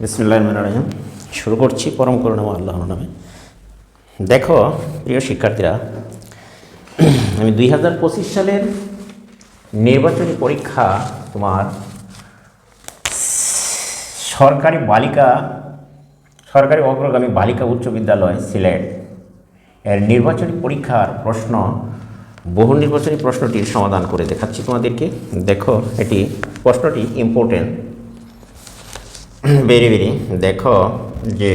বিসমিল্লাহির রহমানির রহিম। শুরু করছি পরম করুণাময় আল্লাহর নামে। দেখো প্রিয় শিক্ষার্থীরা, আমি 2025 সালের নির্বাচনী পরীক্ষা তোমার সরকারি অগ্রগামী বালিকা উচ্চ বিদ্যালয় সিলেট এর নির্বাচনী পরীক্ষার বহু নির্বাচনী প্রশ্নটির সমাধান করে দেখাচ্ছি তোমাদেরকে। দেখো, প্রশ্নটি ইম্পর্টেন্ট, ভেরি ভেরি। দেখো যে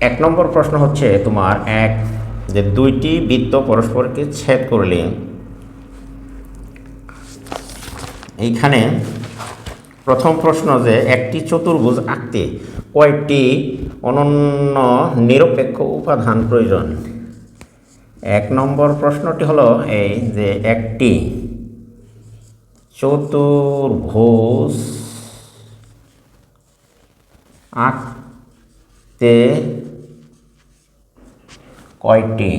1 নম্বর প্রশ্ন হচ্ছে তোমার যে দুইটি বৃত্ত পরস্পরকে ছেদ করলে এইখানে প্রথম প্রশ্ন যে একটি চতুর্ভুজ আঁকতে কয়টি অনন্য নিরপেক্ষ উপাদান প্রয়োজন। 1 নম্বর প্রশ্নটি হলো এই যে একটি চতুর্ভুজ আঁকতে কয়টি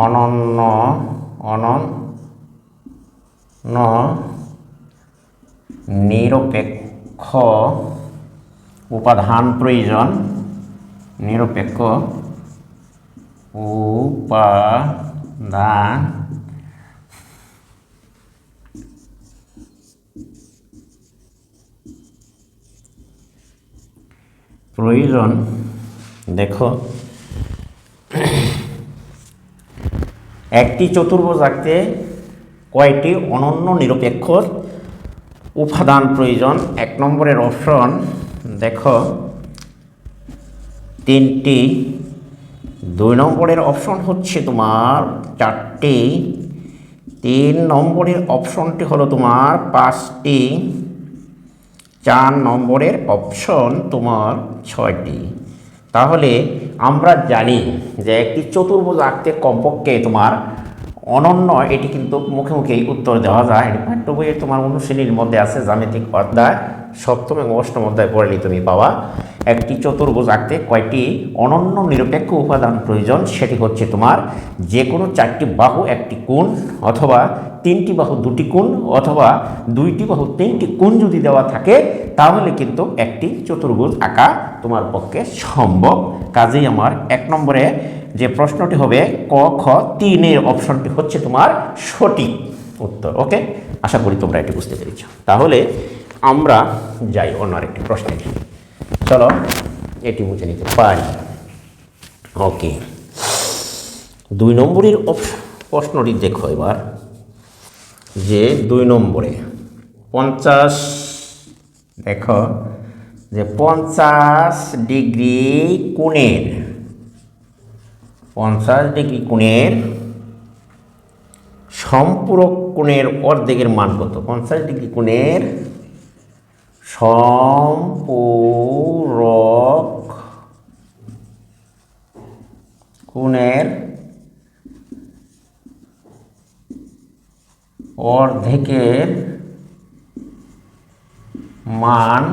অনন্য নিরপেক্ষ উপাদান প্রয়োজন। দেখো, একটি চতুর্ভুজ আঁকতে কয়টি অনন্য নিরপেক্ষ উপাদান প্রয়োজন। 1 নম্বরের অপশন দেখো 3টি, 2 নম্বরের অপশন হচ্ছে তোমার 4টি, 3 নম্বরের অপশনটি হলো তোমার 5টি, 4 নম্বরের অপশন তোমার 6টি। তাহলে আমরা জানি যে একটি চতুর্ভুজ আঁকতে কমপক্ষে তোমার অনন্য, এটি কিন্তু মুখে মুখেই উত্তর দেওয়া যায়। এটি পাঠ্য বইয়ে তোমার অনুশীলনীর মধ্যে আছে, জ্যামিতিক অধ্যায় 7ম এবং 8ম অধ্যায় পড়লে তুমি পাবা। একটি চতুর্ভুজ আঁকতে কয়টি অনন্য নিরপেক্ষ উপাদান প্রয়োজন, সেটি হচ্ছে তোমার যে কোনো 4টি বাহু 1টি কোণ, অথবা 3টি বাহু 2টি কোণ, অথবা 2টি বাহু 3টি কোণ যদি দেওয়া থাকে তাহলে কিন্তু একটি চতুর্ভুজ আঁকা তোমার পক্ষে সম্ভব। কাজেই আমার 1 নম্বরে যে প্রশ্নটি হবে ক, খ, 3 অপশনটি হচ্ছে তোমার সঠিক উত্তর। ওকে, আশা করি তোমরা এটি বুঝতে পেরেছ। তাহলে আমরা যাই অন্য আরেকটি প্রশ্নে। চলো এটি বুঝে নিতে পারি। ওকে, 2 নম্বরের প্রশ্নটি দেখো এবার, যে 2 নম্বরে 50, দেখো যে 50 ডিগ্রি কোণের সম্পূরক কোণের অর্ধেকের মান কত। 50 ডিগ্রি কোণের সম্পূরক কোণের অর্ধেকের মান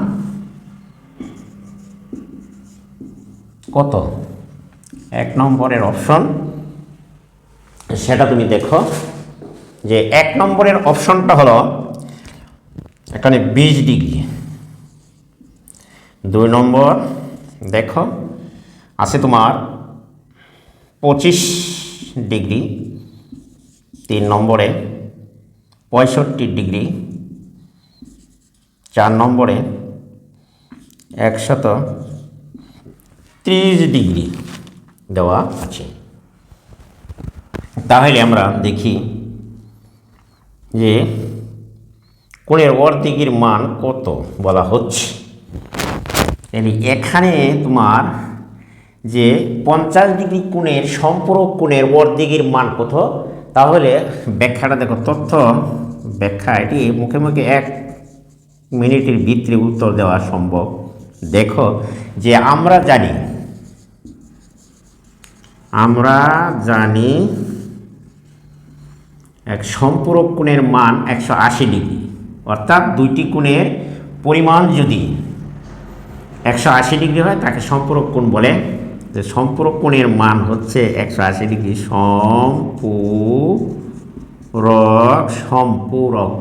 কত। 1 নম্বরের অপশন সেটা তুমি দেখো যে 1 নম্বরের অপশনটা হলো এখানে 20 ডিগ্রি। 2 নম্বর দেখো আছে তোমার 25 ডিগ্রি। 3 নম্বরে 65 ডিগ্রি। 4 নম্বরে 130 ডিগ্রি দেওয়া আছে। তাহলে আমরা দেখি যে কোণের অর্ধেকের মান কত বলা হচ্ছে। এখানে তোমার যে 50 ডিগ্রি কোণের সম্পূরক কোণের অর্ধেকের মান কত, তাহলে ব্যাখ্যাটা দেখো, তথ্য ব্যাখ্যা, এটি মুখে মুখে 1 মিনিটের ভিতরে উত্তর দেওয়া সম্ভব। দেখো যে আমরা জানি এক সম্পূরক কোণের মান 180 ডিগ্রি, অর্থাৎ 2টি কোণের পরিমাণ যদি 180 ডিগ্রি হয় তাকে সম্পূরক কোণ বলে। যে সম্পূরক কোণের মান হচ্ছে 180 ডিগ্রি। সম্পূরক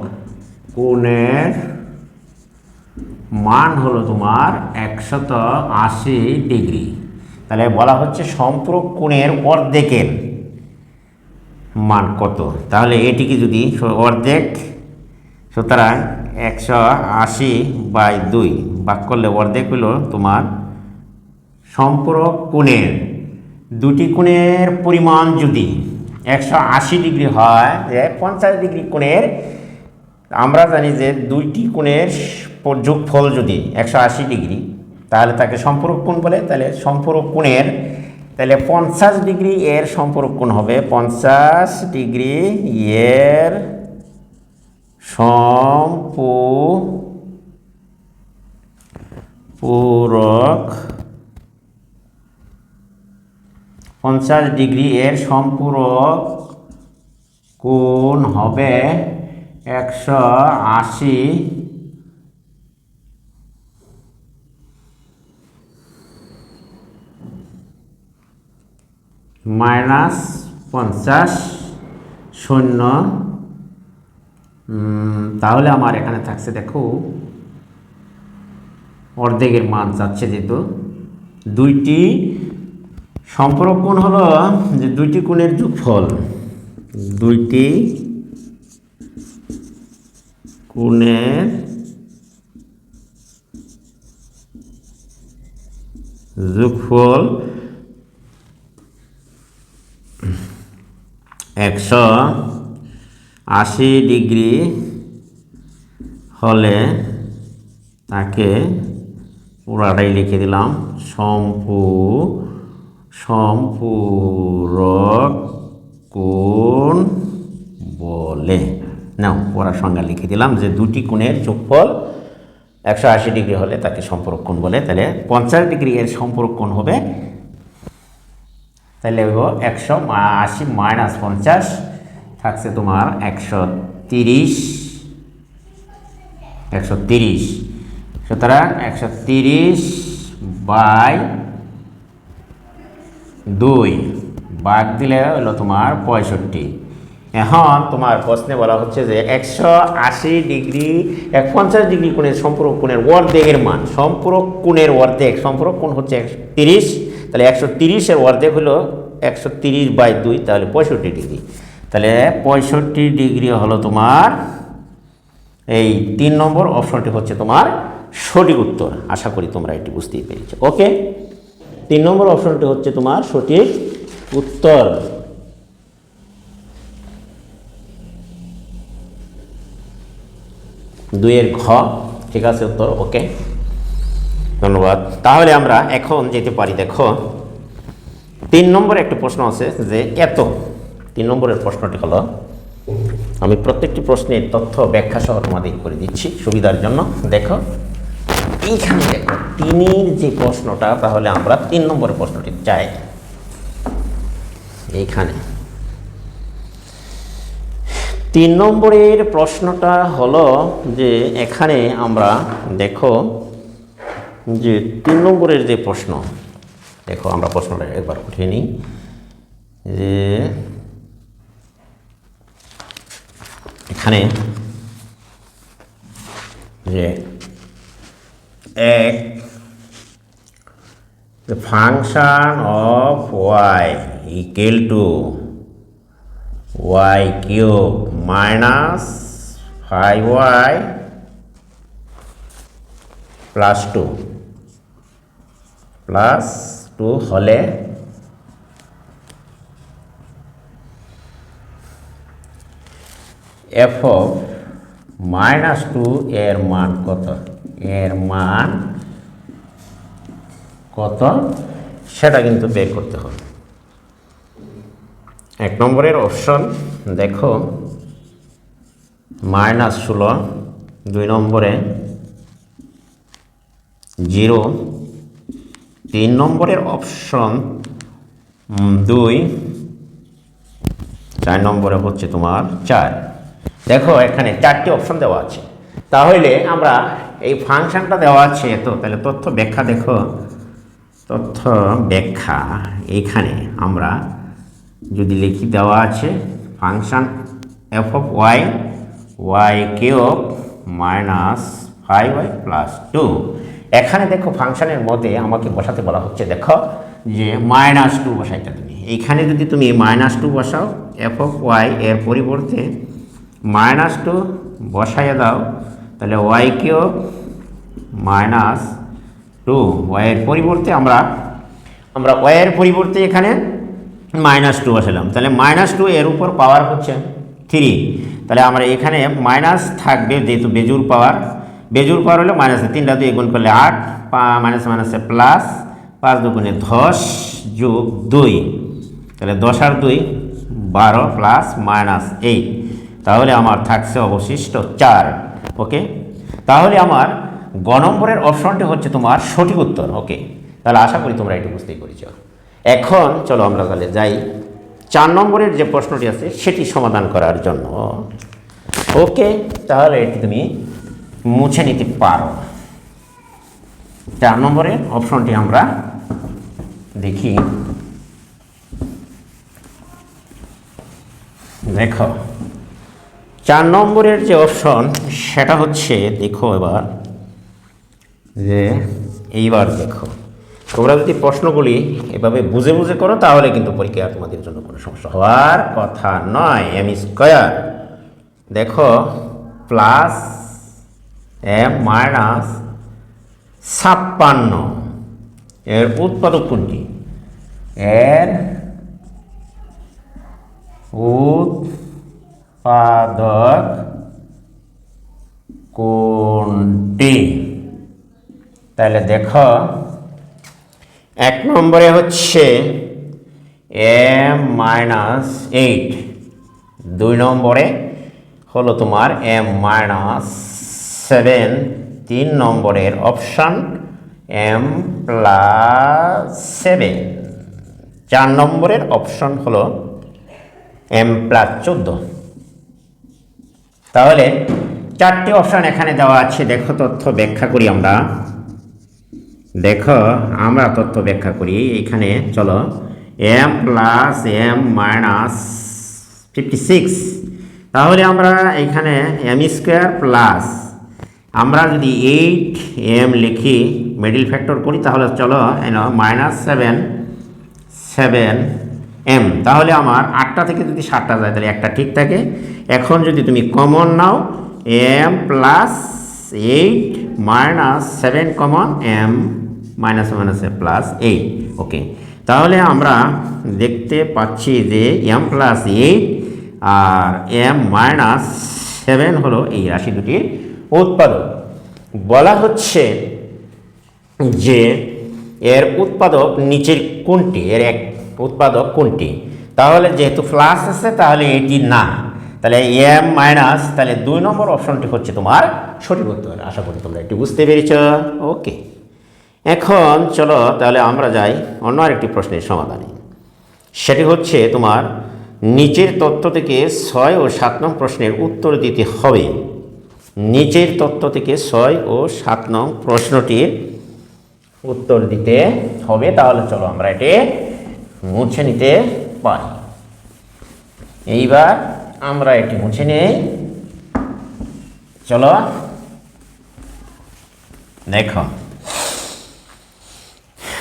কোণের মান হলো তোমার 180 ডিগ্রি। তাহলে বলা হচ্ছে সম্পূরক কোণের অর্ধেকের মান কত। তাহলে এটিকে যদি অর্ধেক, সুতরাং 180/2 ভাগ করলে অর্ধেক হলো তোমার সম্পূরক কোণের, দুটি কোণের পরিমাণ যদি 180 ডিগ্রি হয়, যে 50 ডিগ্রি কোণের, আমরা জানি যে দুইটি কোণের যোগফল যদি 180 ডিগ্রি, তাহলে তাকে সম্পূরক কোণ বলে। তাহলে সম্পূরক কোণের, তাহলে 50 ডিগ্রি এর সম্পূরক কোণ হবে 50 ডিগ্রি এর সম্পূরক, 50 ডিগ্রি এর সম্পূরক কোণ হবে 180 মাইনাস 50 শূন্য। তাহলে আমার এখানে থাকছে, দেখো অর্ধেকের মান যাচ্ছে, যেহেতু দুইটি সম্পূরক কোণ হলো যে দুইটি কোণের যোগফল, দুইটি কোণের যোগফল 180 ডিগ্রি হলে তাকে পুরাটাই লিখে দিলাম সম্পূরক কোণ বলে। নাও পড়ার সংজ্ঞা লিখে দিলাম যে দুটি কোণের যোগফল 180 ডিগ্রি হলে তাকে সম্পূরক কোণ বলে। তাহলে 50 ডিগ্রি এর সম্পূরক কোণ হবে, তাহলে 180 মাইনাস 50 থাকছে তোমার 130। সুতরাং 130/2 বাদ দিলে হলো তোমার 65। এখন তোমার প্রশ্নে বলা হচ্ছে যে 180 ডিগ্রি 50 ডিগ্রি কোণের সম্পূরক কোণের অর্ধেকের মান, সম্পূরক কোণের অর্ধেক, সম্পূরক কোণ হচ্ছে 130, তাহলে 130-এর অর্ধেক হলো 130/2, তাহলে 65 ডিগ্রি। তাহলে 65 ডিগ্রি হলো তোমার এই 3 নম্বর অপশনটি হচ্ছে তোমার সঠিক উত্তর। আশা করি তোমরা এটি বুঝতেই পেরেছো। ওকে, 3 নম্বর অপশনটি হচ্ছে তোমার সঠিক উত্তর। দুইয়ের ঘ ঠিক আছে উত্তর। ওকে, ধন্যবাদ। তাহলে আমরা এখন যেতে পারি। দেখো 3 নম্বরে একটা প্রশ্ন আছে যে এত, 3 নম্বরের প্রশ্নটি হলো, আমি প্রত্যেকটি প্রশ্নের তথ্য ব্যাখ্যা সহ তোমাদের করে দিচ্ছি সুবিধার জন্য। দেখো এইখানে দেখো 3-এর যে প্রশ্নটা, তাহলে আমরা 3 নম্বরের প্রশ্নটি চাই। এইখানে 3 নম্বরের প্রশ্নটা হলো যে এখানে আমরা দেখো যে 3 নম্বরের যে প্রশ্ন, দেখো আমরা প্রশ্নটা একবার উঠিয়ে নিই। যে এখানে যে the function of y equal to y cube minus 5y plus 2 হলে f of -2 এর মান কত, এর মান কত সেটা কিন্তু বের করতে হবে। 1 নম্বরের অপশন দেখো -16, 2 নম্বরে 0, 3 নম্বরের অপশন 2, 4 নম্বরে হচ্ছে তোমার 4। দেখো এখানে 4টি অপশন দেওয়া আছে। তাহলে আমরা এই ফাংশনটা দেওয়া আছে তো, তাহলে তথ্য ব্যাখ্যা দেখো, তথ্য ব্যাখ্যা এইখানে আমরা যদি লিখি, দেওয়া আছে function f of y, y cube -5y +2। এখানে দেখো ফাংশনের মধ্যে আমাকে বসাতে বলা হচ্ছে, দেখো যে -2 বসাইতে তুমি। এইখানে যদি তুমি -2 বসাও f(y) এর পরিবর্তে -2 বসাইয়ে দাও, তাহলে y কিউব -2, y এর পরিবর্তে আমরা y এর পরিবর্তে এখানে -2 বসালাম, তাহলে -2 এর উপর পাওয়ার হচ্ছে 3, তাহলে আমরা এখানে মাইনাস থাকবে, যেহেতু বেজুর পাওয়ার হলো মাইনাস, 3 2 গুণ করলে 8, মাইনাস মাইনাসে প্লাস, 5 2 গুণে 10 যোগ 2, তাহলে 10 আর 2 12 প্লাস -8, তাহলে আমার থাকছে অবশিষ্ট 4। ওকে, তাহলে আমার গ নম্বরের অপশনটি হচ্ছে তোমার সঠিক উত্তর। ওকে, তাহলে আশা করি তোমরা এটি বুঝতেই পেরেছ। এখন চলো আমরা তাহলে যাই 4 নম্বরের যে প্রশ্নটি আছে সেটি সমাধান করার জন্য। ওকে, তাহলে এটি তুমি মুছে নিতে পারো। 4 নম্বরের অপশনটি আমরা দেখি। দেখো 4 নম্বরের যে অপশন সেটা হচ্ছে, দেখো এবার যে এইবার দেখো, তোমরা যদি প্রশ্নগুলি এভাবে বুঝে বুঝে করো তাহলে কিন্তু পরীক্ষায় তোমাদের জন্য কোনো সমস্যা হওয়ার কথা নয়। m², দেখো প্লাস m-56 এর উৎপাদক কোনটি? এর উৎপাদক কোনটি? তাহলে দেখো 1 নম্বরে হচ্ছে m-8, 2 নম্বরে হলো তোমার m-7, 3 নম্বরের অপশান m+7, 4 নম্বরের অপশন হলো m+14। তাহলে 4টি অপশান এখানে দেওয়া আছে। দেখো তথ্য ব্যাখ্যা করি আমরা। তথ্য ব্যাখ্যা করি। এখানে চলো m+m-56, তাহলে আমরা এখানে m² প্লাস, আমরা যদি 8m লিখি মিডল ফ্যাক্টর করি তাহলে চলো -7m, তাহলে আমার 8টা থেকে যদি 7টা যায় তাহলে একটা ঠিক থাকে। এখন যদি তুমি কমন নাও m+8 -7 কমন, m-8 ওকে, তাহলে আমরা দেখতে পাচ্ছি যে m+8 আর m-7 হলো এই রাশি দুটির উৎপাদক। বলা হচ্ছে যে এর উৎপাদক নিচের কোনটি, উৎপাদক কোনটি? তাহলে যেহেতু প্লাস আছে তাহলে এটি না, তাহলে m-, তাহলে 2 নম্বর অপশনটি হচ্ছে তোমার সঠিক উত্তর। আশা করি তোমরা একটু বুঝতে পেরেছ। ওকে, এখন চলো তাহলে আমরা যাই অন্য আরেকটি প্রশ্নের সমাধানে। সেটি হচ্ছে তোমার নিচের তথ্য থেকে 6 ও 7 নং প্রশ্নের উত্তর দিতে হবে। নিচের তথ্য থেকে 6 ও 7 নং প্রশ্নটির উত্তর দিতে হবে। তাহলে চলো আমরা এটি মুছে নিতে পারি। এইবার আমরা এটি মুছে নেই। চলো দেখো,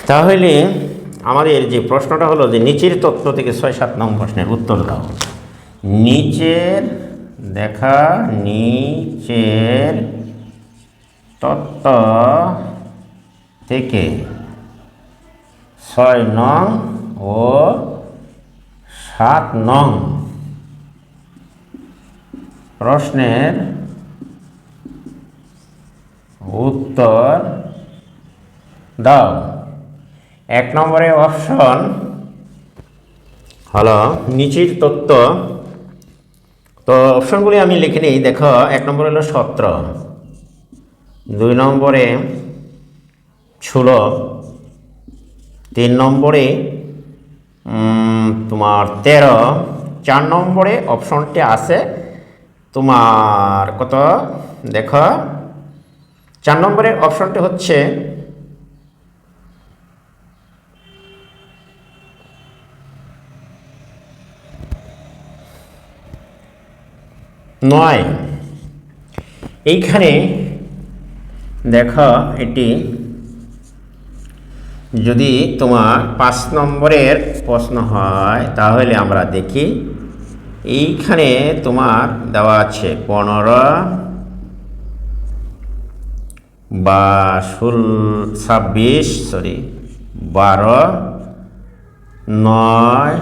তাহলে আমাদের যে প্রশ্নটা হলো যে নিচের তথ্য থেকে 6 7 নং প্রশ্নের উত্তর দাও। নিচের তথ্য থেকে 6 নং ও 7 নং প্রশ্নের উত্তর দাও। 1 নম্বরে অপশন হলো নিচের তথ্য। তো অপশনগুলি আমি লিখে নিই। দেখো 1 নম্বরে হলো 17, 2 নম্বরে 16, 3 নম্বরে তোমার 13, 4 নম্বরে অপশনটি আছে তোমার কত? দেখো 4 নম্বরের অপশনটি হচ্ছে 9। এইখানে দেখো, এটি যদি তোমার 5 নম্বরের প্রশ্ন হয় তাহলে আমরা দেখি, এইখানে তোমার দেওয়া আছে 15 বা 26, 12, 9,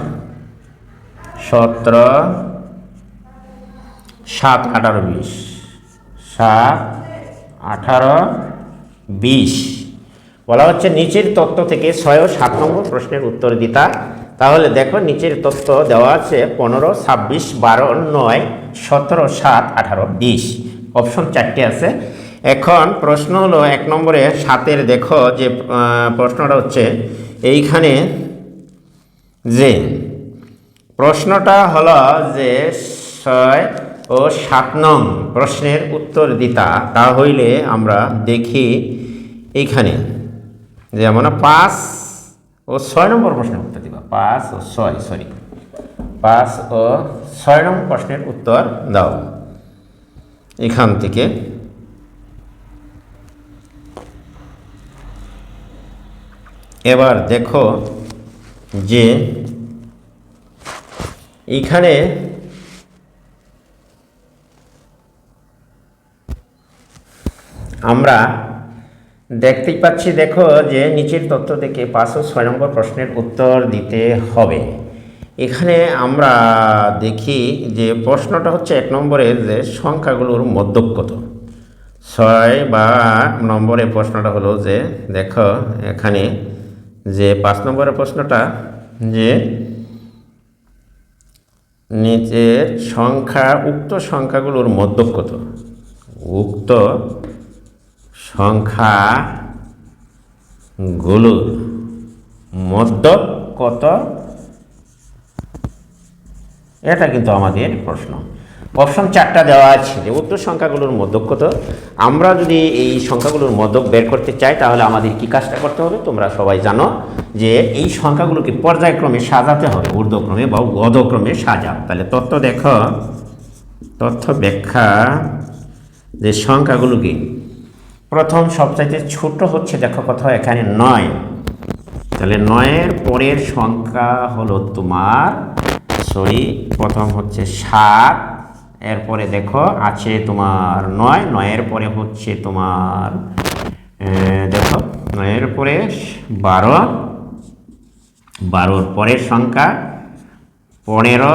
17, 7, 18, 20, 7, 18, 20 বলা হচ্ছে নিচের তথ্য থেকে 6 ও 7 নম্বর প্রশ্নের উত্তর দিতা। তাহলে দেখো, নিচের তথ্য দেওয়া আছে 15, 26, 12, 9, 17, 7, 18, 20। অপশন 4টে আছে। এখন প্রশ্ন হলো 1 নম্বরে 7-এর, দেখো যে প্রশ্নটা হচ্ছে এইখানে, যে প্রশ্নটা হলো যে 6 ও 7 নং প্রশ্নের উত্তর দিতা। তা হইলে আমরা দেখি এইখানে যেমন 5 ও 6 নম্বর প্রশ্নের উত্তর দিবা। 5 ও 6 নম্বর প্রশ্নের উত্তর দাও এখান থেকে। এবার দেখো যে এইখানে আমরা দেখতেই পাচ্ছি, দেখো যে নিচের তথ্য থেকে 5 ও 6 নম্বর প্রশ্নের উত্তর দিতে হবে। এখানে আমরা দেখি যে প্রশ্নটা হচ্ছে 1 নম্বরের যে সংখ্যাগুলোর মধ্যক কত। 6 বা নম্বরের প্রশ্নটা হলো যে, দেখো এখানে যে 5 নম্বরের প্রশ্নটা, যে নিচের উক্ত সংখ্যাগুলোর মধ্যক কত। উক্ত সংখ্যাগুলোর মধ্যক কত, এটা কিন্তু আমাদের প্রশ্ন। অপশন 4টা দেওয়া আছে যে উক্ত সংখ্যাগুলোর মধ্যক কত। আমরা যদি এই সংখ্যাগুলোর মধ্যক বের করতে চাই তাহলে আমাদের কি কাজটা করতে হবে, তোমরা সবাই জানো যে এই সংখ্যাগুলোকে পর্যায়ক্রমে সাজাতে হবে, ঊর্ধ্বক্রমে বা অধক্রমে সাজাও। তাহলে তথ্য ব্যাখ্যা যে সংখ্যাগুলোকে প্রথম সবচাইতে ছোট হচ্ছে, দেখো কত, এখানে 9। তাহলে 9-এর পরের সংখ্যা হলো তোমার, প্রথম হচ্ছে 7, এরপরে দেখো আছে তোমার 9, 9-এর পরে হচ্ছে তোমার দেখো 9-এর পরে 12, 12-র পরের সংখ্যা 15,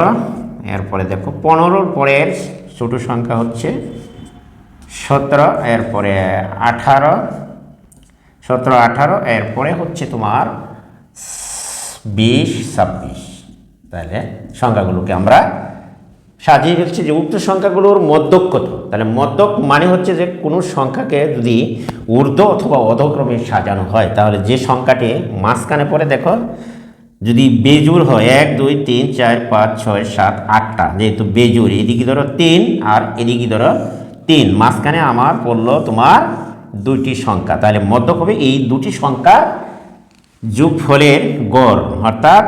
এরপরে দেখো 15-র পরের ছোট সংখ্যা হচ্ছে 17, এরপরে 18, 17, 18, এরপরে হচ্ছে তোমার 20, 26। তাহলে সংখ্যাগুলোকে আমরা সাজিয়ে ফেলছি যে উক্ত সংখ্যাগুলোর মধ্যক কত। তাহলে মধ্যক মানে হচ্ছে যে কোনো সংখ্যাকে যদি ঊর্ধ্ব অথবা অধক্রমে সাজানো হয় তাহলে যে সংখ্যাটি মাঝখানে পড়ে, দেখো যদি বেজুর হয় 1, 2, 3, 4, 5, 6, 7, 8টা, যেহেতু বেজুর, এদিকে ধরো 3 আর এদিকে ধরো 3, মাঝখানে আমার পড়লো তোমার 2টি সংখ্যা। তাহলে মধ্যক হবে এই 2টি সংখ্যা যোগফলের গড়, অর্থাৎ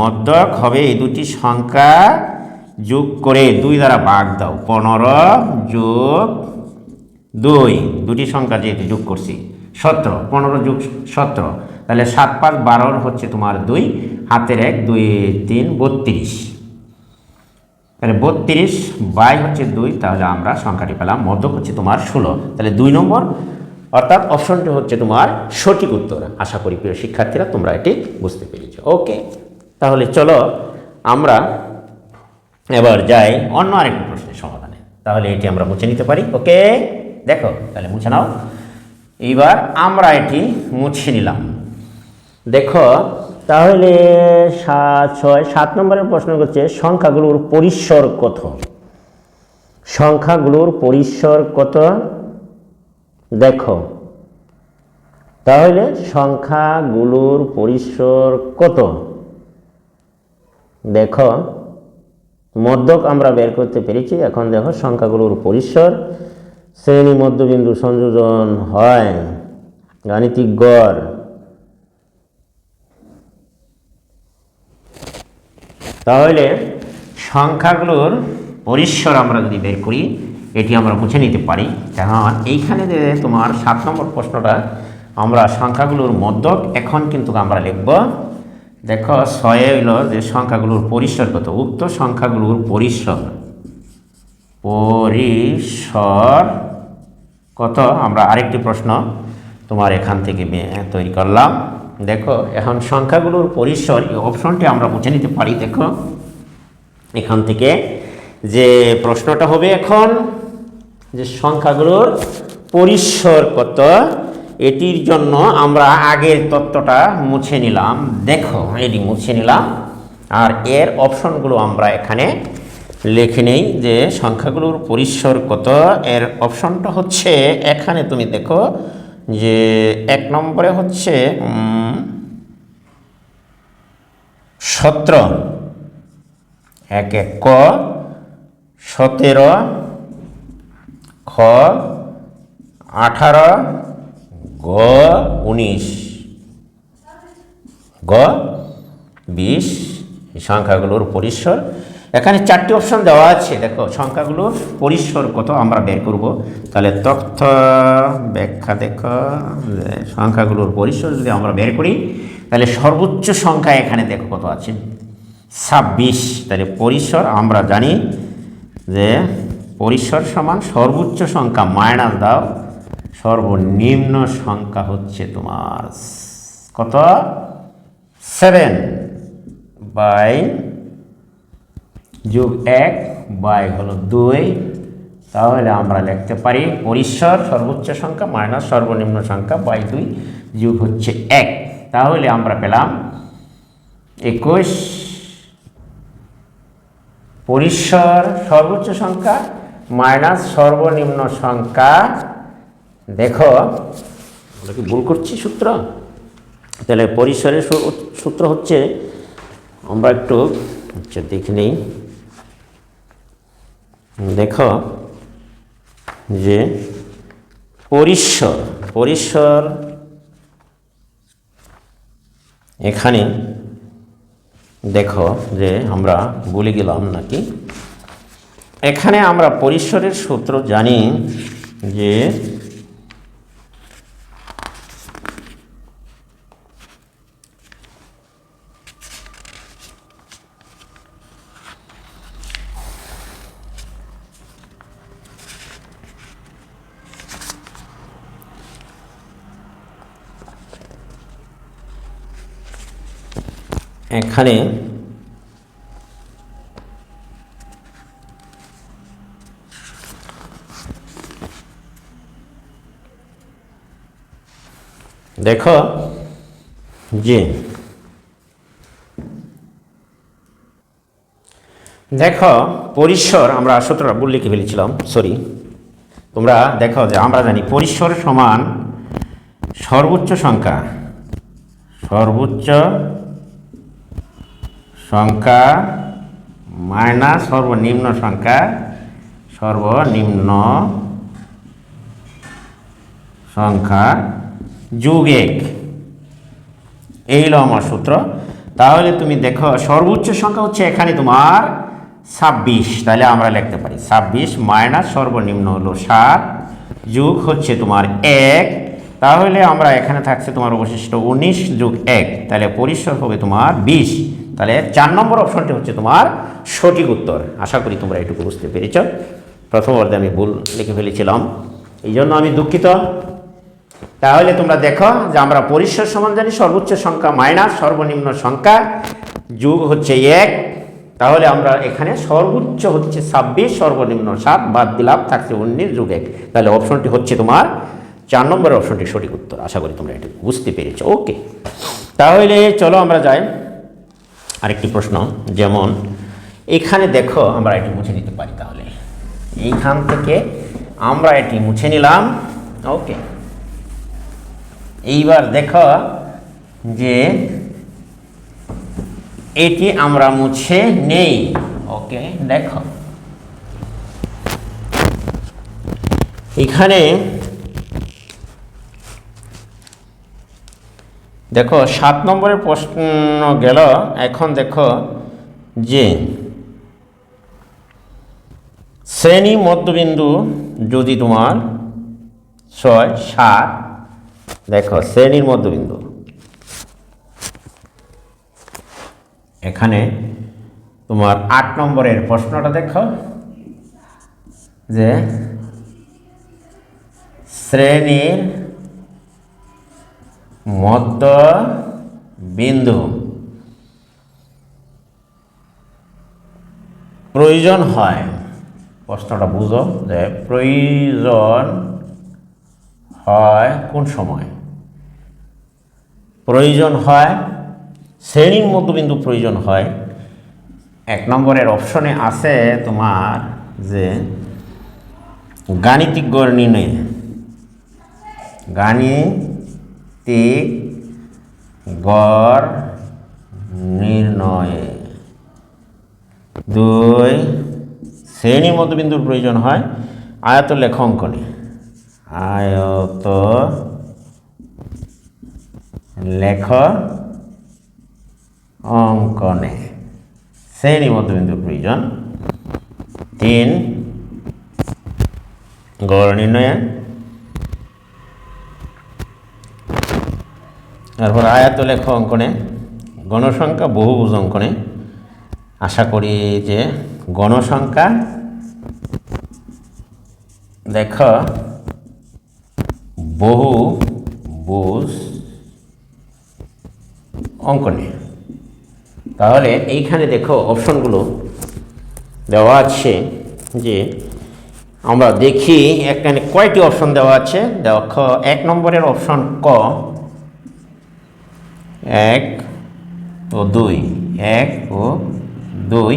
মধ্যক হবে এই 2টি সংখ্যা যোগ করে 2 দ্বারা ভাগ দাও। 15 যোগ 2, 2টি সংখ্যা যেহেতু যোগ করছি 17, 15 যোগ 17, তাহলে 7, 5, 12 হচ্ছে তোমার 2, হাতের 1, 2, 3, 32। তাহলে 32 বাই হচ্ছে 2, তাহলে আমরা সংখ্যাটি পেলাম, মধ্যক হচ্ছে তোমার 16। তাহলে 2 নম্বর অর্থাৎ অপশনটি হচ্ছে তোমার সঠিক উত্তর। আশা করি প্রিয় শিক্ষার্থীরা তোমরা এটি বুঝতে পেরেছো। ওকে, তাহলে চলো আমরা এবার যাই অন্য আরেকটি প্রশ্নের সমাধানে। তাহলে এটি আমরা মুছে নিতে পারি। ওকে, দেখো তাহলে মুছে নাও। এইবার আমরা এটি মুছে নিলাম। দেখো তাহলে 7 নম্বরের প্রশ্ন হচ্ছে সংখ্যাগুলোর পরিসর কত। সংখ্যাগুলোর পরিসর কত, দেখো তাহলে সংখ্যাগুলোর পরিসর কত, দেখো মধ্যক আমরা বের করতে পেরেছি। এখন দেখো সংখ্যাগুলোর পরিসর, শ্রেণী মধ্যবিন্দু সংযোজন হয় গাণিতিক গড়, তাহলে সংখ্যাগুলোর পরিসর আমরা যদি বের করি, এটি আমরা মুছে নিতে পারি। কারণ এইখানে যে তোমার 7 নম্বর প্রশ্নটা আমরা সংখ্যাগুলোর মধ্যক এখন কিন্তু আমরা লিখব। দেখো 6 হইল যে সংখ্যাগুলোর পরিসর কত, উক্ত সংখ্যাগুলোর পরিসর কত। আমরা আরেকটি প্রশ্ন তোমার এখান থেকে তৈরি করলাম। দেখো এখন সংখ্যাগুলোর পরিসর এই অপশনটি আমরা বুঝে নিতে পারি। দেখো এখান থেকে যে প্রশ্নটা হবে এখন যে সংখ্যাগুলোর পরিসর কত, এটির জন্য আমরা আগের তত্ত্বটা মুছে নিলাম। দেখো এটি মুছে নিলাম, আর এর অপশনগুলো আমরা এখানে লিখে নেই যে সংখ্যাগুলোর পরিসর কত। এর অপশনটা হচ্ছে এখানে তুমি দেখো যে 1 নম্বরে হচ্ছে 17, 1 1 ক, 17 খ, 18 গ, 19 গ, 20 এই সংখ্যাগুলোর পরিসর। এখানে 4টি অপশন দেওয়া আছে। দেখো সংখ্যাগুলোর পরিসর কত আমরা বের করব। তাহলে তথ্য ব্যাখ্যা দেখো সংখ্যাগুলোর পরিসর যদি আমরা বের করি তাহলে সর্বোচ্চ সংখ্যা এখানে দেখো কত আছে, 26। তাহলে পরিসর আমরা জানি যে পরিসর সমান সর্বোচ্চ সংখ্যা মাইনাস দাও সর্বনিম্ন সংখ্যা হচ্ছে তোমার কত, 7 বাই যোগ 1 বাই হলো 2। তাহলে আমরা লিখতে পারি পরিসর সর্বোচ্চ সংখ্যা মাইনাস সর্বনিম্ন সংখ্যা বাই 2 যোগ হচ্ছে 1। তাহলে আমরা পেলাম 21। পরিসর সর্বোচ্চ সংখ্যা মাইনাস সর্বনিম্ন সংখ্যা। দেখো আমরা কি ভুল করছি সূত্র? তাহলে পরিসরের সূত্র হচ্ছে, আমরা একটু দেখে নিই। দেখো যে পরিসর এখানে দেখো যে আমরা ভুলে গেলাম নাকি, এখানে আমরা পরিসরের সূত্র জানি যে এখানে দেখো যে দেখো পরিসর আমরা সূত্রটা ভুল লিখে ফেলেছিলাম, সরি। তোমরা দেখো যে আমরা জানি পরিসর সমান সর্বোচ্চ সংখ্যা মাইনাস সর্বনিম্ন সংখ্যা যোগ 1। এই হলো আমার সূত্র। তাহলে তুমি দেখো সর্বোচ্চ সংখ্যা হচ্ছে এখানে তোমার 26। তাহলে আমরা লিখতে পারি 26 মাইনাস সর্বনিম্ন হলো 7 যোগ হচ্ছে তোমার 1। তাহলে আমরা এখানে থাকছে তোমার অবশিষ্ট 19 যোগ 1। তাহলে পরিসর হবে তোমার 20। তাহলে 4 নম্বর অপশনটি হচ্ছে তোমার সঠিক উত্তর। আশা করি তোমরা এটুকু বুঝতে পেরেছ। প্রথম অর্ধে আমি ভুল লিখে ফেলেছিলাম, এই জন্য আমি দুঃখিত। তাহলে তোমরা দেখো যে আমরা পরিসর সমান জানি সর্বোচ্চ সংখ্যা মাইনাস সর্বনিম্ন সংখ্যা যোগ হচ্ছে 1। তাহলে আমরা এখানে সর্বোচ্চ হচ্ছে 26, সর্বনিম্ন 7, বাদ দিলাম থাকছে 19 যোগ 1। তাহলে অপশনটি হচ্ছে তোমার 4 নম্বরের অপশনটি সঠিক উত্তর। আশা করি তোমরা এটা বুঝতে পেরেছ। ওকে, তাহলে চলো আমরা যাই আরেকটি প্রশ্ন। যেমন এখানে দেখো আমরা এটি মুছে নিতে পারি। তাহলে এইখান থেকে আমরা এটি মুছে নিলাম। ওকে, এইবার দেখো যে এটি আমরা মুছে নেই। ওকে, দেখো এখানে দেখো 7 নম্বরের প্রশ্ন গেল। এখন দেখো যে শ্রেণী মধ্যবিন্দু যদি তোমার 6, 7, দেখো শ্রেণীর মধ্যবিন্দু এখানে তোমার 8 নম্বরের প্রশ্নটা দেখো যে শ্রেণীর মধ্যবিন্দু প্রয়োজন হয়, প্রশ্নটা বুঝো যে প্রয়োজন হয় কোন সময়? প্রয়োজন হয় শ্রেণীর মধ্যবিন্দু প্রয়োজন হয় 1 নম্বরের অপশনে আছে তোমার যে গাণিতিক গড় নির্ণয়ে, গাণিতিক গড় নির্ণয়ে 2 শ্রেণীর মধ্যবিন্দুর প্রয়োজন হয় আয়ত লেখ অঙ্কনে, আয়ত লেখ অঙ্কনে শ্রেণী মধ্যবিন্দুর প্রয়োজন। 3 গড় নির্ণয়ে, তারপর আয়ত লেখ অঙ্কনে, গণসংখ্যা বহুভুজ অঙ্কনে। আশা করি যে গণসংখ্যা দেখো বহুভুজ অঙ্কনে। তাহলে এইখানে দেখো অপশনগুলো দেওয়া আছে যে আমরা দেখি এখানে কয়টি অপশন দেওয়া আছে। দেখো 1 নম্বরের অপশন ক 1 ও 2, 1 ও 2,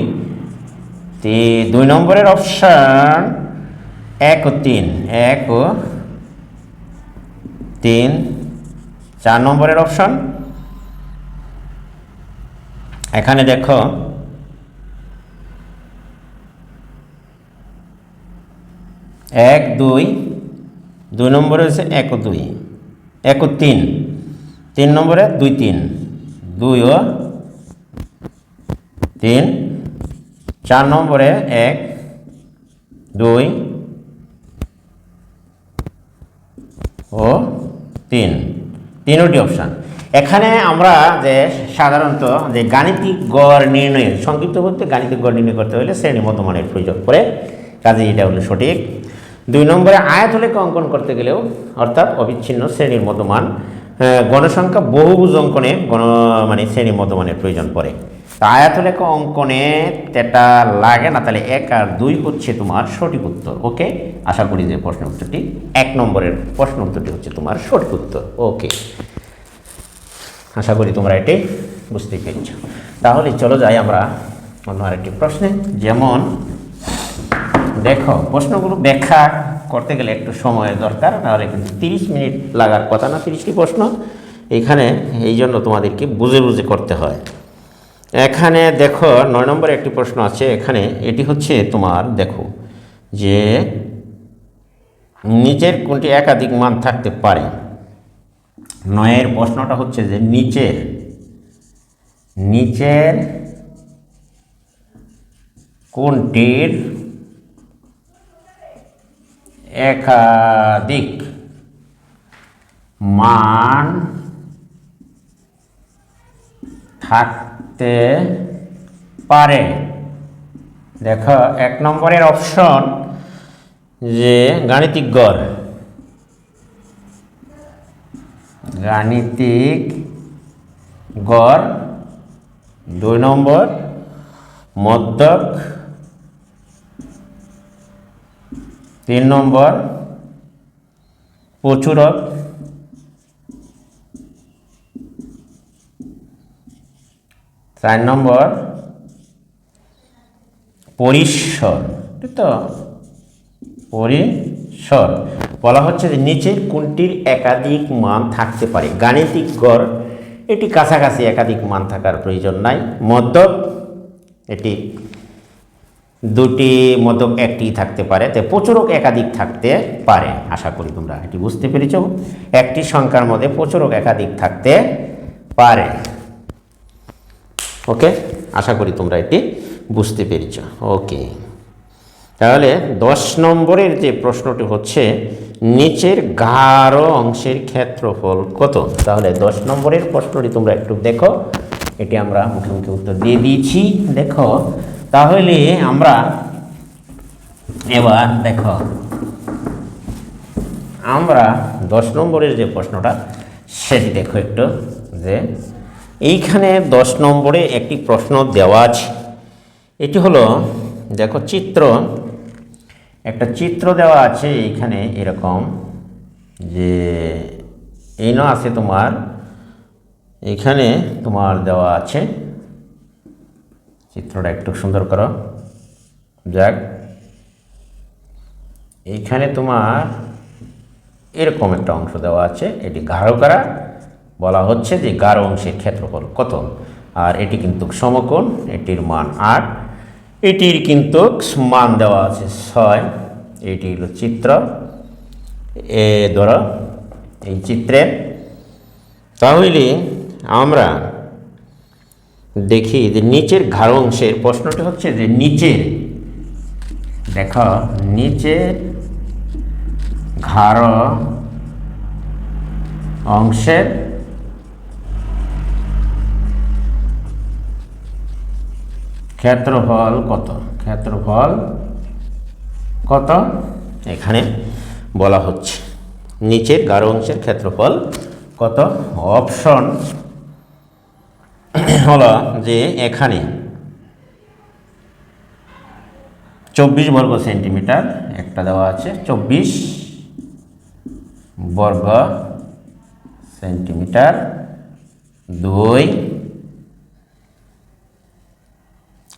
2 নম্বরের অপশন 1 ও 3, 1 ও 3, 4 নম্বরের অপশন এখানে দেখো 1, 2 নম্বরে হচ্ছে 1 ও 2, 1 ও 3 নম্বরে 2, 3, 2 ও 3, 4 নম্বরে 1, 2 ও 3, 3টি অপশান। এখানে আমরা যে সাধারণত যে গাণিতিক গড় নির্ণয়, সংক্ষিপ্ত বলতে গাণিতিক গড় নির্ণয় করতে হলে শ্রেণী মধ্যমানের প্রয়োজন পড়ে, কাজে এটা হলো সঠিক। 2 নম্বরে আয়ত লেখ অঙ্কন করতে গেলেও অর্থাৎ অবিচ্ছিন্ন শ্রেণীর মধ্যমান, গণসংখ্যা বহুভুজ অঙ্কনে মানে শ্রেণীর মধ্যমানের প্রয়োজন পড়ে। আয়ত লেখ অঙ্কনে এটা লাগে না, তাহলে 1 আর 2 হচ্ছে তোমার সঠিক উত্তর। ওকে, আশা করি যে প্রশ্ন উত্তরটি 1 নম্বরের প্রশ্ন উত্তরটি হচ্ছে তোমার সঠিক উত্তর। ওকে, আশা করি তোমরা এটি বুঝতে পেরেছ। তাহলে চলো যাই আমরা অন্য আরেকটি প্রশ্নে। যেমন দেখো প্রশ্নগুলো ব্যাখ্যা করতে গেলে একটু সময়ের দরকার, তাহলে কিন্তু 30 মিনিট লাগার কথা না 30টি প্রশ্ন এখানে, এই জন্য তোমাদেরকে বুঝে বুঝে করতে হয়। এখানে দেখো 9 নম্বরে একটি প্রশ্ন আছে। এখানে এটি হচ্ছে তোমার দেখো যে নিচের কোনটি একাধিক মান থাকতে পারে। 9 প্রশ্নটা হচ্ছে যে নিচের কোনটির একাধিক মান থাকতে পারে। দেখো 1 নম্বরের অপশন যে গাণিতিক গড়, গাণিতিক গড়। 2 নম্বর মধ্যক, 3 নম্বর প্রচুরক, 4 নম্বর পরিসর। ঠিক তো, পরিসর বলা হচ্ছে যে নিচের কোনটির একাধিক মান থাকতে পারে। গাণিতিক গড় এটি কাছাকাছি একাধিক মান থাকার প্রয়োজন নাই। মধ্যক এটি 2টি মধ্যক একটি থাকতে পারে, তাই প্রচুরক একাধিক থাকতে পারে। আশা করি তোমরা এটি বুঝতে পেরেছ। একটি সংখ্যার মধ্যে প্রচুরক একাধিক থাকতে পারে। ওকে, আশা করি তোমরা এটি বুঝতে পেরেছ। ওকে, তাহলে 10 নম্বরের যে প্রশ্নটি হচ্ছে নিচের গাঢ় অংশের ক্ষেত্রফল কত। তাহলে 10 নম্বরের প্রশ্নটি তোমরা একটু দেখো, এটি আমরা মুখে মুখে উত্তর দিয়ে দিয়েছি। দেখো তাহলে আমরা এবার দেখো আমরা 10 নম্বরের যে প্রশ্নটা সেটি দেখো একটু, যে এইখানে 10 নম্বরে একটি প্রশ্ন দেওয়া আছে। এটি হলো দেখো একটা চিত্র দেওয়া আছে এইখানে এরকম, যে এই না আছে তোমার এইখানে তোমার দেওয়া আছে, চিত্রটা একটু সুন্দর করো। যাক, এইখানে তোমার এরকম একটা অংশ দেওয়া আছে, এটি গাঢ় করা, বলা হচ্ছে যে গাঢ় অংশের ক্ষেত্রফল কত। আর এটি কিন্তু সমকোণ, এটির মান 8, এটির কিন্তু মান দেওয়া আছে 6। এটি হলো চিত্র এ ধরো এই চিত্রের। তাহলে আমরা দেখি যে নিচের গাঢ় অংশের প্রশ্নটি হচ্ছে যে নিচের, দেখো নিচের গাঢ় অংশের ক্ষেত্রফল কত, ক্ষেত্রফল কত এখানে বলা হচ্ছে। নিচের গাঢ় অংশের ক্ষেত্রফল কত। অপশন হলো যে এখানে 24 বর্গ সেন্টিমিটার একটা দেওয়া আছে, 24 বর্গ সেন্টিমিটার। 2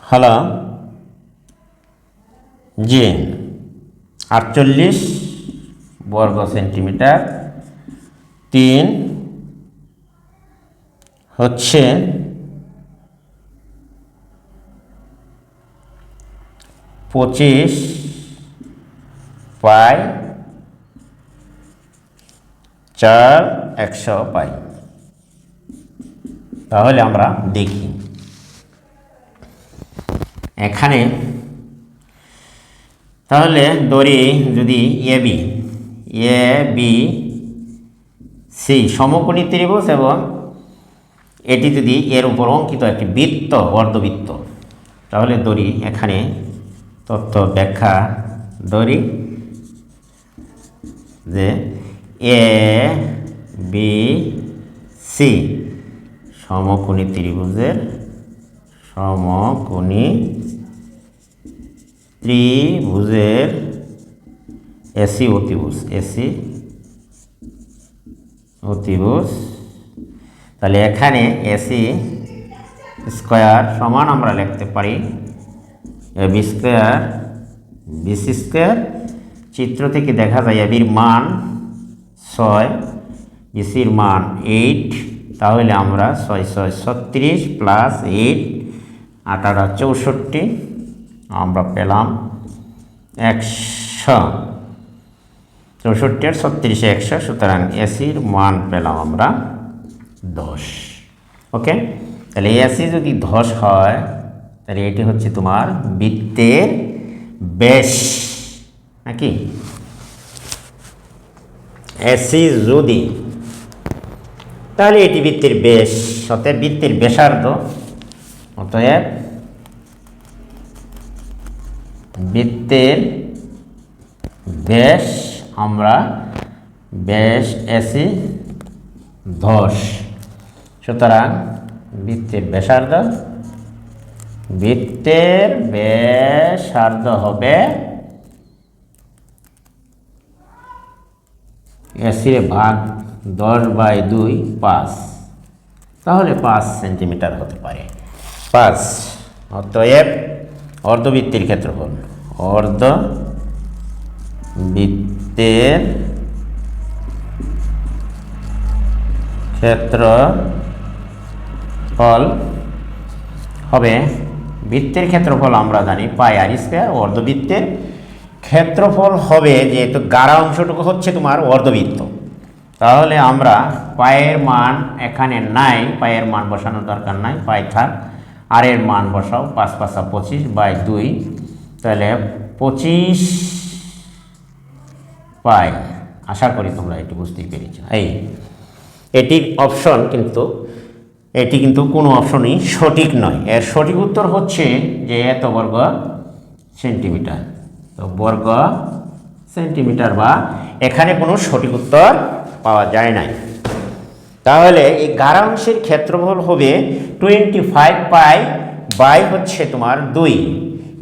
হলো যে 48 বর্গ সেন্টিমিটার। 3 হচ্ছে 25 পাই, 4 100 পাই। তাহলে আমরা দেখি এখানে, তাহলে ধরি যদি এ বি সি সমকোণী ত্রিভুজ এবং এটি যদি এর উপর অঙ্কিত একটি বৃত্ত, অর্ধবৃত্ত, তাহলে ধরি এখানে তথ্য ব্যাখ্যা ধরি যে এ বি সি সমকোণী ত্রিভুজের এসি অতিভুজ। তাহলে এখানে এসি স্কয়ার সমান আমরা লিখতে পারি A B square BC square. চিত্র থেকে দেখা যায় এবির মান 6, বিসির মান 8। তাহলে আমরা 6 6 36 প্লাস 8 8 64, আমরা পেলাম 100। 64 আর 36 100, সুতরাং এসির মান পেলাম আমরা 10। ওকে, তাহলে এসি যদি 10 হয় তাহলে এটি হচ্ছে তোমার বৃত্তের ব্যাস নাকি। এসি যদি, তাহলে এটি বৃত্তের ব্যাস, অতএব বৃত্তের ব্যাসার্ধ, অতএব বৃত্তের ব্যাস, আমরা ব্যাস এসি 10, সুতরাং বৃত্তের ব্যাসার্ধ হবে এসি ভাগ 10/2 5, তাহলে 5 সেন্টিমিটার হতে পারে 5। অতএব অর্ধবৃত্তের ক্ষেত্রফল, অর্ধবৃত্তের ক্ষেত্রফল হবে, বৃত্তের ক্ষেত্রফল আমরা জানি পাই আর স্কয়ার, অর্ধবৃত্তের ক্ষেত্রফল হবে, যেহেতু গাঢ় অংশটুকু হচ্ছে তোমার অর্ধবৃত্ত, তাহলে আমরা পায়ের মান এখানে নাই, পায়ের মান বসানোর দরকার নাই, পাই থাক, আর এর মান বসাও 5 5 25/2, তাহলে 25 পাই। আশা করি তোমরা এটি বুঝতেই পেরেছ। এটি অপশন কিন্তু এটি কিন্তু কোনো অপশনই সঠিক নয়। এর সঠিক উত্তর হচ্ছে যে এত বর্গ সেন্টিমিটার। তো বর্গ সেন্টিমিটার বা এখানে কোনো সঠিক উত্তর পাওয়া যায় নাই। তাহলে এই গারাংশের ক্ষেত্রফল হবে 25 পাই বাই হচ্ছে তোমার 2।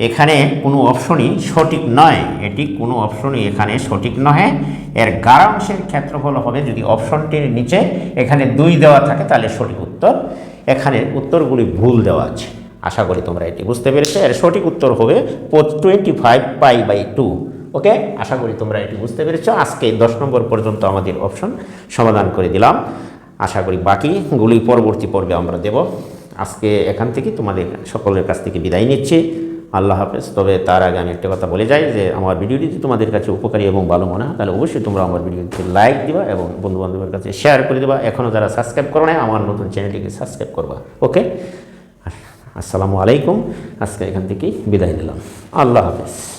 এখানে কোনো অপশনই সঠিক নয়, এটি কোনো অপশনই এখানে সঠিক নয়। এর গারাংশের ক্ষেত্রফল হবে, যদি অপশনটির নিচে এখানে 2 দেওয়া থাকে তাহলে সঠিক উত্তর। এখানে উত্তরগুলি ভুল দেওয়া আছে। আশা করি তোমরা এটি বুঝতে পেরেছো। এর সঠিক উত্তর হবে 25 পাই বাই 2। ওকে, আশা করি তোমরা এটি বুঝতে পেরেছো। আজকে 10 নম্বর পর্যন্ত আমাদের অপশন সমাধান করে দিলাম। আশা করি বাকিগুলি পরবর্তী পর্বে আমরা দেব। আজকে এখান থেকে তোমাদের সকলের কাছ থেকে বিদায় নিচ্ছি। আল্লাহ হাফেজ। তবে তার আগে আমি একটা কথা বলে যাই যে আমার ভিডিওটি যদি তোমাদের কাছে উপকারী এবং ভালো মনে হয় তাহলে অবশ্যই তোমরা আমার ভিডিওটিতে লাইক দিবা এবং বন্ধুবান্ধবের কাছে শেয়ার করে দেবা। এখনও যারা সাবস্ক্রাইব করো না আমার নতুন চ্যানেলটিকে সাবস্ক্রাইব করবা। ওকে, আসসালামু আলাইকুম। আজকে এখান থেকেই বিদায় নিলাম। আল্লাহ হাফেজ।